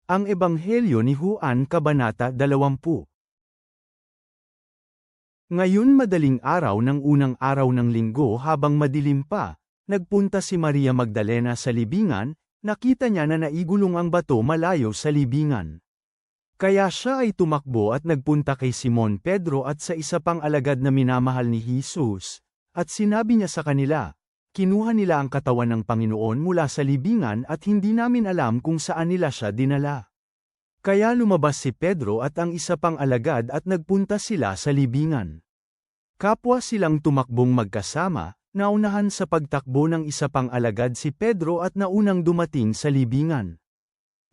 Ang Ebanghelyo ni Juan Kabanata 20. Ngayon madaling araw ng unang araw ng linggo habang madilim pa, nagpunta si Maria Magdalena sa libingan, nakita niya na naigulong ang bato malayo sa libingan. Kaya siya ay tumakbo at nagpunta kay Simon Pedro at sa isa pang alagad na minamahal ni Jesus, at sinabi niya sa kanila, "Kinuha nila ang katawan ng Panginoon mula sa libingan at hindi namin alam kung saan nila siya dinala." Kaya lumabas si Pedro at ang isa pang alagad at nagpunta sila sa libingan. Kapwa silang tumakbong magkasama, naunahan sa pagtakbo ng isa pang alagad si Pedro at naunang dumating sa libingan.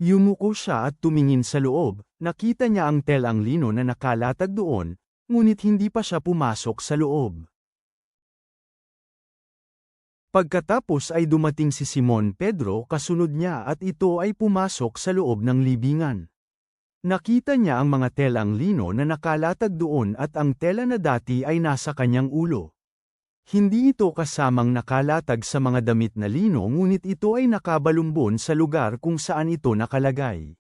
Yumuko siya at tumingin sa loob, nakita niya ang telang lino na nakalatag doon, ngunit hindi pa siya pumasok sa loob. Pagkatapos ay dumating si Simon Pedro kasunod niya at ito ay pumasok sa loob ng libingan. Nakita niya ang mga telang lino na nakalatag doon at ang tela na dati ay nasa kanyang ulo. Hindi ito kasamang nakalatag sa mga damit na lino ngunit ito ay nakabalumbon sa lugar kung saan ito nakalagay.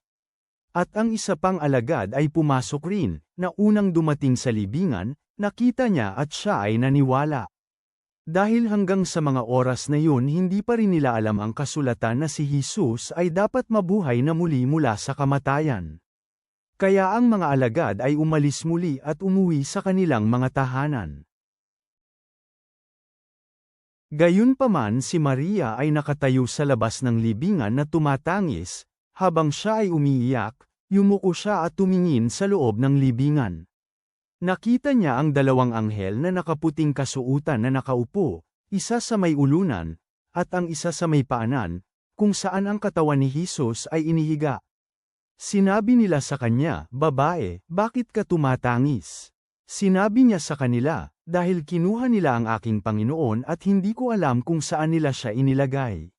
At ang isa pang alagad ay pumasok rin, na unang dumating sa libingan, nakita niya at siya ay naniwala. Dahil hanggang sa mga oras na yun hindi pa rin nila alam ang kasulatan na si Jesus ay dapat mabuhay na muli mula sa kamatayan. Kaya ang mga alagad ay umalis muli at umuwi sa kanilang mga tahanan. Gayunpaman si Maria ay nakatayo sa labas ng libingan na tumatangis, habang siya ay umiiyak, yumuko siya at tumingin sa loob ng libingan. Nakita niya ang dalawang anghel na nakaputing kasuotan na nakaupo, isa sa may ulunan, at ang isa sa may paanan, kung saan ang katawan ni Jesus ay inihiga. Sinabi nila sa kanya, "Babae, bakit ka tumatangis?" Sinabi niya sa kanila, "Dahil kinuha nila ang aking Panginoon at hindi ko alam kung saan nila siya inilagay."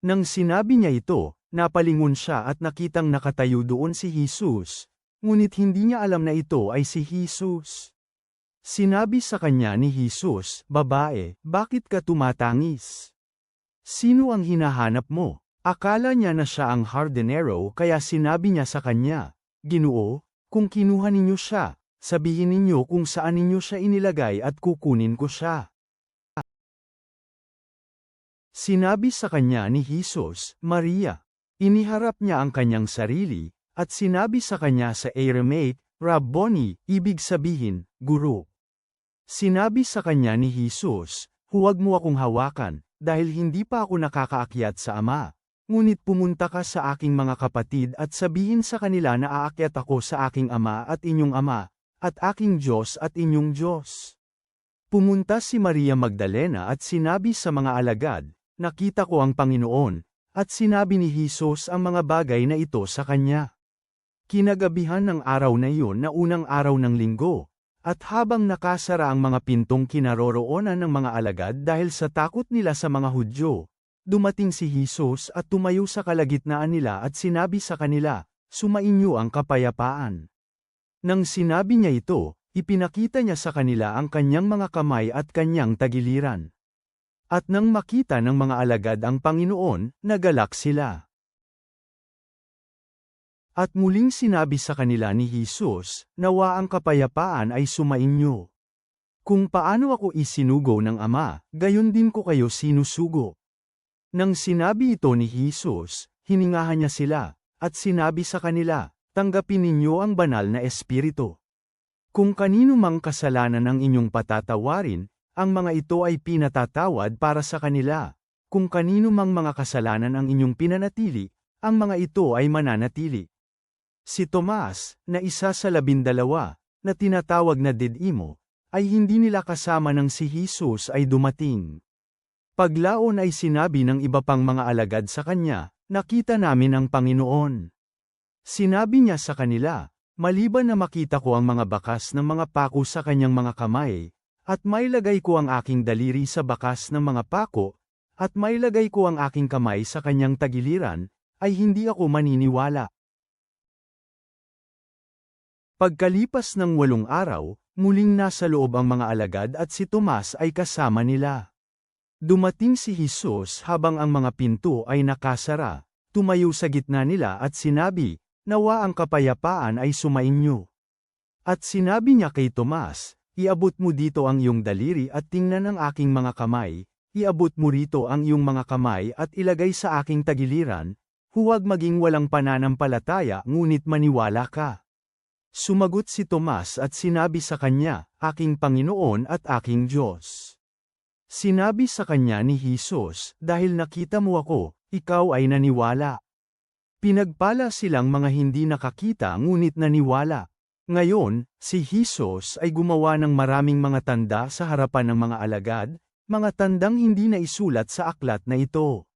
Nang sinabi niya ito, napalingon siya at nakitang nakatayo doon si Jesus. Ngunit hindi niya alam na ito ay si Jesus. Sinabi sa kanya ni Jesus, "Babae, bakit ka tumatangis? Sino ang hinahanap mo?" Akala niya na siya ang hardinero kaya sinabi niya sa kanya, "Ginoo, kung kinuha ninyo siya, sabihin ninyo kung saan ninyo siya inilagay at kukunin ko siya." Sinabi sa kanya ni Jesus, "Maria." Iniharap niya ang kanyang sarili, at sinabi sa kanya sa Aramaic, "Rabboni," ibig sabihin, Guro. Sinabi sa kanya ni Jesus, "Huwag mo akong hawakan, dahil hindi pa ako nakakaakyat sa Ama. Ngunit pumunta ka sa aking mga kapatid at sabihin sa kanila na aakyat ako sa aking Ama at inyong Ama, at aking Diyos at inyong Diyos." Pumunta si Maria Magdalena at sinabi sa mga alagad, "Nakita ko ang Panginoon," at sinabi ni Jesus ang mga bagay na ito sa kanya. Kinagabihan ng araw na iyon na unang araw ng linggo, at habang nakasara ang mga pintong kinaroroonan ng mga alagad dahil sa takot nila sa mga Hudyo, dumating si Jesus at tumayo sa kalagitnaan nila at sinabi sa kanila, "Sumainyo ang kapayapaan." Nang sinabi niya ito, ipinakita niya sa kanila ang kanyang mga kamay at kanyang tagiliran. At nang makita ng mga alagad ang Panginoon, nagalak sila. At muling sinabi sa kanila ni Jesus, "Nawa ang kapayapaan ay sumainyo. Kung paano ako isinugo ng Ama, gayon din ko kayo sinusugo." Nang sinabi ito ni Jesus, hiningahan niya sila, at sinabi sa kanila, "Tanggapin ninyo ang banal na Espiritu. Kung kanino mang kasalanan ang inyong patatawarin, ang mga ito ay pinatatawad para sa kanila. Kung kanino mang mga kasalanan ang inyong pinanatili, ang mga ito ay mananatili." Si Tomas, na isa sa 12, na tinatawag na Didimo, ay hindi nila kasama nang si Jesus ay dumating. Paglaon ay sinabi ng iba pang mga alagad sa kanya, "Nakita namin ang Panginoon." Sinabi niya sa kanila, "Maliban na makita ko ang mga bakas ng mga pako sa kanyang mga kamay, at mailagay ko ang aking daliri sa bakas ng mga pako, at mailagay ko ang aking kamay sa kanyang tagiliran, ay hindi ako maniniwala." Pagkalipas ng 8 araw, muling nasa loob ang mga alagad at si Tomas ay kasama nila. Dumating si Jesus habang ang mga pinto ay nakasara, tumayo sa gitna nila at sinabi, "Nawa ang kapayapaan ay sumainyo." At sinabi niya kay Tomas, "Iabot mo dito ang iyong daliri at tingnan ang aking mga kamay, iabot mo rito ang iyong mga kamay at ilagay sa aking tagiliran, huwag maging walang pananampalataya ngunit maniwala ka." Sumagot si Tomas at sinabi sa kanya, "Aking Panginoon at aking Diyos." Sinabi sa kanya ni Jesus, "Dahil nakita mo ako, ikaw ay naniwala." Pinagpala silang mga hindi nakakita ngunit naniwala. Ngayon, si Jesus ay gumawa ng maraming mga tanda sa harapan ng mga alagad, mga tandang hindi naisulat sa aklat na ito.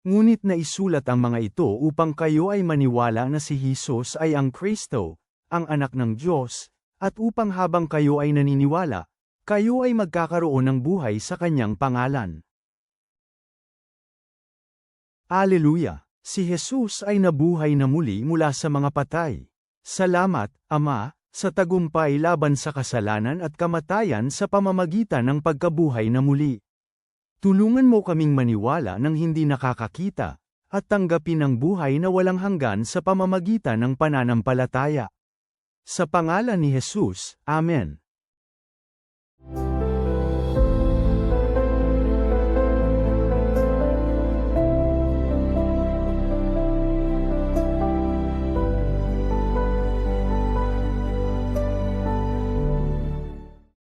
Ngunit naisulat ang mga ito upang kayo ay maniwala na si Jesus ay ang Kristo, ang anak ng Diyos, at upang habang kayo ay naniniwala, kayo ay magkakaroon ng buhay sa kanyang pangalan. Aleluya! Si Jesus ay nabuhay na muli mula sa mga patay. Salamat, Ama, sa tagumpay laban sa kasalanan at kamatayan sa pamamagitan ng pagkabuhay na muli. Tulungan mo kaming maniwala ng hindi nakakakita, at tanggapin ang buhay na walang hanggan sa pamamagitan ng pananampalataya. Sa pangalan ni Jesus, Amen.